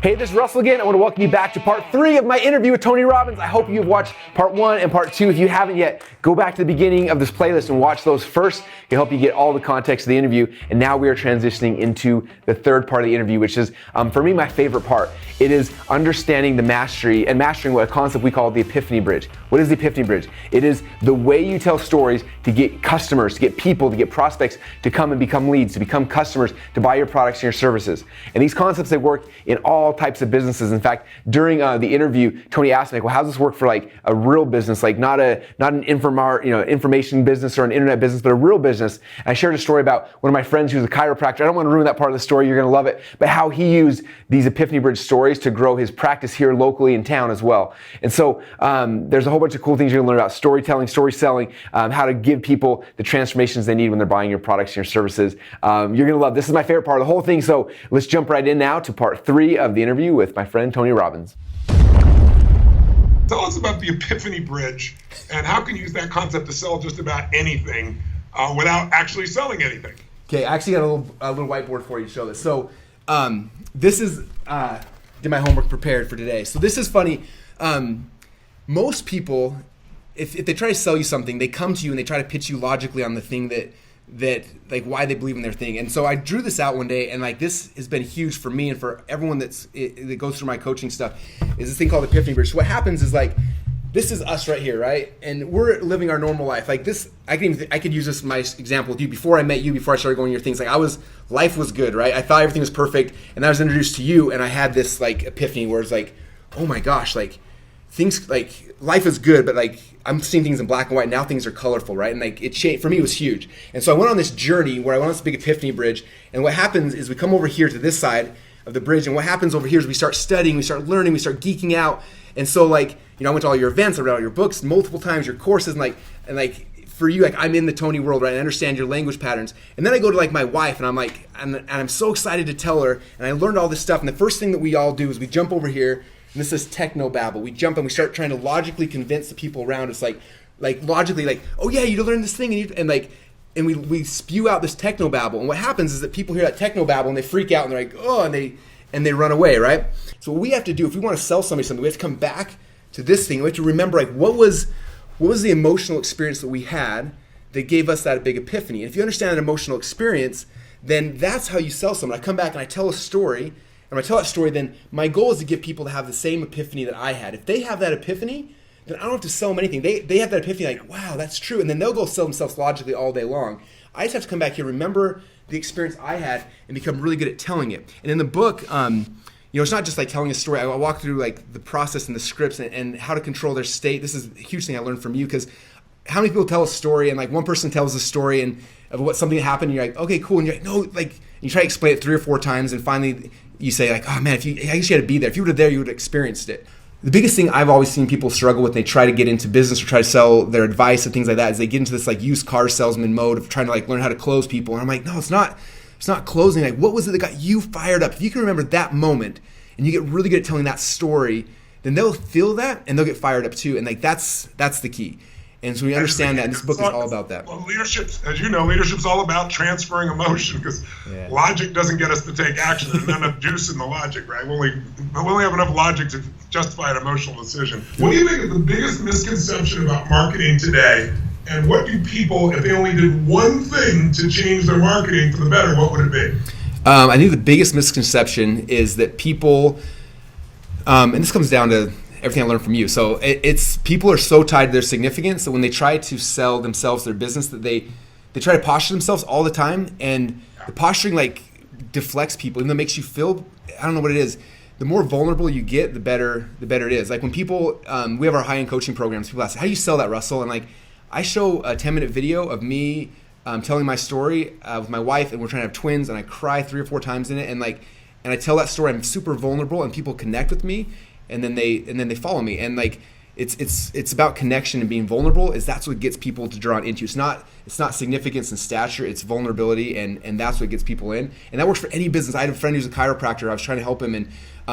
Hey, this is Russell again. I want to welcome you back to part 3 of my interview with Tony Robbins. I hope you've watched part 1 and part 2. If you haven't yet, go back to the beginning of this playlist and watch those first. It'll help you get all the context of the interview. And now we are transitioning into the third part of the interview, which is, for me, my favorite part. It is understanding the mastery and mastering what a concept we call the Epiphany Bridge. What is the Epiphany Bridge? It is the way you tell stories to get customers, to get people, to get prospects to come and become leads, to become customers, to buy your products and your services. And these concepts, they work in all types of businesses. In fact, during the interview, Tony asked me, well, how does this work for like a real business, like not an information business or an internet business, but a real business? And I shared a story about one of my friends who's a chiropractor. I don't want to ruin that part of the story. You're going to love it. But how he used these Epiphany Bridge stories to grow his practice here locally in town as well. And so there's a whole bunch of cool things you're going to learn about storytelling, story selling, how to give people the transformations they need when they're buying your products and your services. You're going to love. This is my favorite part of the whole thing. So let's jump right in now to part 3 of the interview with my friend Tony Robbins. Tell us about the Epiphany Bridge and how can you use that concept to sell just about anything without actually selling anything. Okay, I actually got a little whiteboard for you to show this. So this is, did my homework prepared for today. So this is funny. Most people, if they try to sell you something, they come to you and they try to pitch you logically on the thing that like why they believe in their thing. And so I drew this out one day, and like this has been huge for me and for everyone that goes through my coaching stuff, is this thing called Epiphany Bridge. So what happens is like, this is us right here, right? And we're living our normal life. Like this, I could use this my example with you. Before I met you, before I started going your things, like life was good, right? I thought everything was perfect, and I was introduced to you, and I had this like epiphany where it's like, oh my gosh, like things, like life is good, but like I'm seeing things in black and white. Now things are colorful, right? And like it changed, for me it was huge. And so I went on this journey where I went on this big Epiphany Bridge, and what happens is we come over here to this side of the bridge, and what happens over here is we start studying, we start learning, we start geeking out. And so like, you know, I went to all your events, I read all your books multiple times, your courses, and like for you, like I'm in the Tony world, right? I understand your language patterns. And then I go to like my wife, and I'm like, and I'm so excited to tell her, and I learned all this stuff. And the first thing that we all do is we jump over here, and this is techno babble. We jump and we start trying to logically convince the people around us, like logically, like, oh yeah, you learn this thing, and we spew out this techno babble. And what happens is that people hear that techno babble and they freak out and they're like, oh, and they run away, right? So what we have to do, if we want to sell somebody something, we have to come back to this thing. We have to remember, like, what was the emotional experience that we had that gave us that big epiphany? And if you understand an emotional experience, then that's how you sell someone. I come back and I tell a story. And when I tell that story, then my goal is to get people to have the same epiphany that I had. If they have that epiphany, then I don't have to sell them anything. They have that epiphany like, wow, that's true. And then they'll go sell themselves logically all day long. I just have to come back here, remember the experience I had, and become really good at telling it. And in the book, it's not just like telling a story. I walk through like the process and the scripts and how to control their state. This is a huge thing I learned from you, because how many people tell a story and like one person tells a story and of what something happened, and you're like, okay, cool. And you're like, no, like you try to explain it 3 or 4 times, and finally you say like, oh man, I guess you had to be there. If you were there, you would have experienced it. The biggest thing I've always seen people struggle with, they try to get into business or try to sell their advice and things like that, is they get into this like used car salesman mode of trying to like learn how to close people. And I'm like, no, it's not closing. Like, what was it that got you fired up? If you can remember that moment and you get really good at telling that story, then they'll feel that and they'll get fired up too. And like that's the key. And so we understand that, and this book is all about that. Well, leadership, as you know, leadership's all about transferring emotion, because logic doesn't get us to take action. There's not enough juice in the logic, right? We only have enough logic to justify an emotional decision. What do you think is the biggest misconception about marketing today? And what do people, if they only did one thing to change their marketing for the better, what would it be? I think the biggest misconception is that people, and this comes down to everything I learned from you. So it's people are so tied to their significance that when they try to sell themselves, their business, that they try to posture themselves all the time, and the posturing like deflects people, and it makes you feel, I don't know what it is. The more vulnerable you get, the better it is. Like when people, we have our high-end coaching programs. People ask, how do you sell that, Russell? And like I show a 10-minute video of me telling my story with my wife, and we're trying to have twins, and I cry 3 or 4 times in it, and I tell that story. I'm super vulnerable, and people connect with me. And then they follow me, and like it's about connection and being vulnerable. That's what gets people to draw into. It's not significance and stature. It's vulnerability, and that's what gets people in. And that works for any business. I had a friend who's a chiropractor. I was trying to help him, and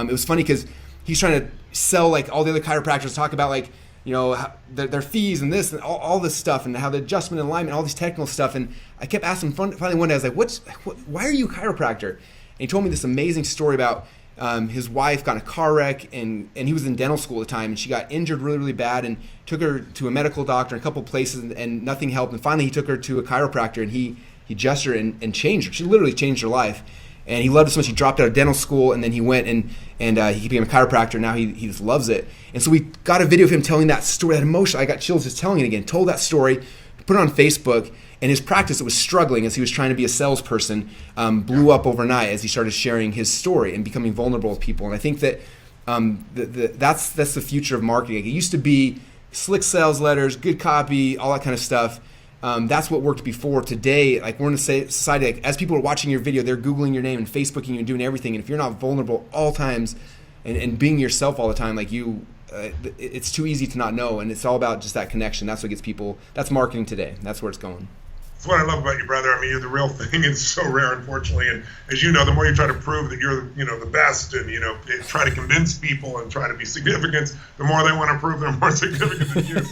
it was funny because he's trying to sell like all the other chiropractors, talk about like, you know, how their fees and this and all this stuff, and how the adjustment and alignment, all this technical stuff. And I kept asking. Finally one day I was like, why are you a chiropractor? And he told me this amazing story about his wife got in a car wreck, and he was in dental school at the time, and she got injured really, really bad, and took her to a medical doctor, a couple places, and nothing helped. And finally, he took her to a chiropractor, and he adjusted her and changed her. She literally changed her life. And he loved it so much, he dropped out of dental school, and then he went and he became a chiropractor. Now he just loves it. And so we got a video of him telling that story, that emotion. I got chills just telling it again. Told that story, put it on Facebook, and his practice, it was struggling as he was trying to be a salesperson, blew up overnight as he started sharing his story and becoming vulnerable with people. And I think that that's the future of marketing. It used to be slick sales letters, good copy, all that kind of stuff. That's what worked before. Today, like, we're in a society, like, as people are watching your video, they're Googling your name and Facebooking you and doing everything. And if you're not vulnerable all times and being yourself all the time, like it's too easy to not know. And it's all about just that connection. That's what gets people. That's marketing today. That's where it's going. That's what I love about you, brother. I mean, you're the real thing. It's so rare, unfortunately. And as you know, the more you try to prove that you're, the best, and try to convince people and try to be significant, the more they want to prove they're more significant than you.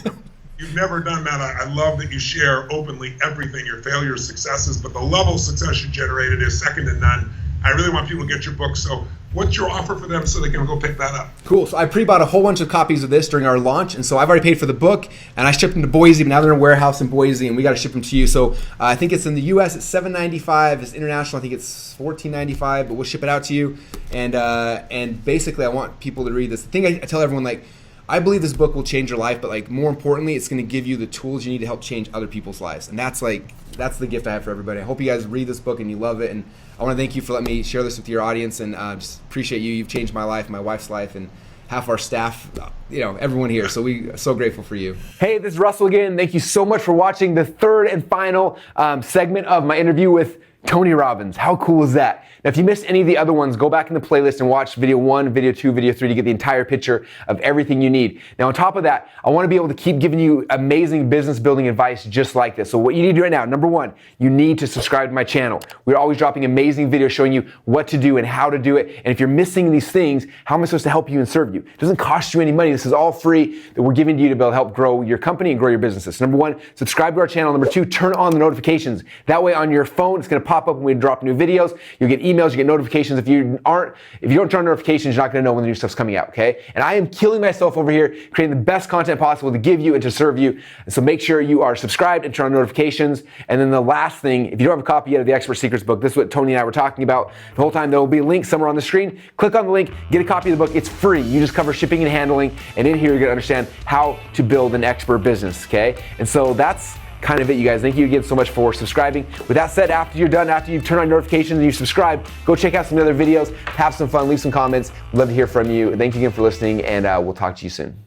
You've never done that. I love that you share openly everything, your failures, successes, but the level of success you generated is second to none. I really want people to get your book. So what's your offer for them so they can go pick that up? Cool. So I pre-bought a whole bunch of copies of this during our launch. And so I've already paid for the book, and I shipped them to Boise, but now they're in a warehouse in Boise, and we got to ship them to you. So I think it's in the US, it's $7.95. It's international, I think it's $14.95, but we'll ship it out to you. And basically I want people to read this. The thing I tell everyone, like, I believe this book will change your life, but, like, more importantly, it's going to give you the tools you need to help change other people's lives. And that's the gift I have for everybody. I hope you guys read this book and you love it. And I want to thank you for letting me share this with your audience, and just appreciate you. You've changed my life, my wife's life, and half our staff, everyone here. So we're so grateful for you. Hey, this is Russell again. Thank you so much for watching the third and final segment of my interview with Tony Robbins. How cool is that? Now, if you missed any of the other ones, go back in the playlist and watch video 1, video 2, video 3 to get the entire picture of everything you need. Now, on top of that, I want to be able to keep giving you amazing business building advice just like this. So what you need to do right now, number 1, you need to subscribe to my channel. We're always dropping amazing videos showing you what to do and how to do it. And if you're missing these things, how am I supposed to help you and serve you? It doesn't cost you any money. This is all free that we're giving to you to be able to help grow your company and grow your businesses. So number 1, subscribe to our channel. Number 2, turn on the notifications. That way on your phone, it's going to pop up when we drop new videos. You'll get emails, you get notifications. If you don't turn on notifications, you're not going to know when the new stuff's coming out, okay? And I am killing myself over here creating the best content possible to give you and to serve you. And so make sure you are subscribed and turn on notifications. And then the last thing, if you don't have a copy yet of the Expert Secrets book, this is what Tony and I were talking about the whole time. There will be a link somewhere on the screen. Click on the link, get a copy of the book. It's free. You just cover shipping and handling. And in here, you're going to understand how to build an expert business, okay? And so that's kind of it, you guys. Thank you again so much for subscribing. With that said, after you're done, after you turn on notifications and you subscribe, go check out some other videos, have some fun, leave some comments. We'd love to hear from you. Thank you again for listening, and we'll talk to you soon.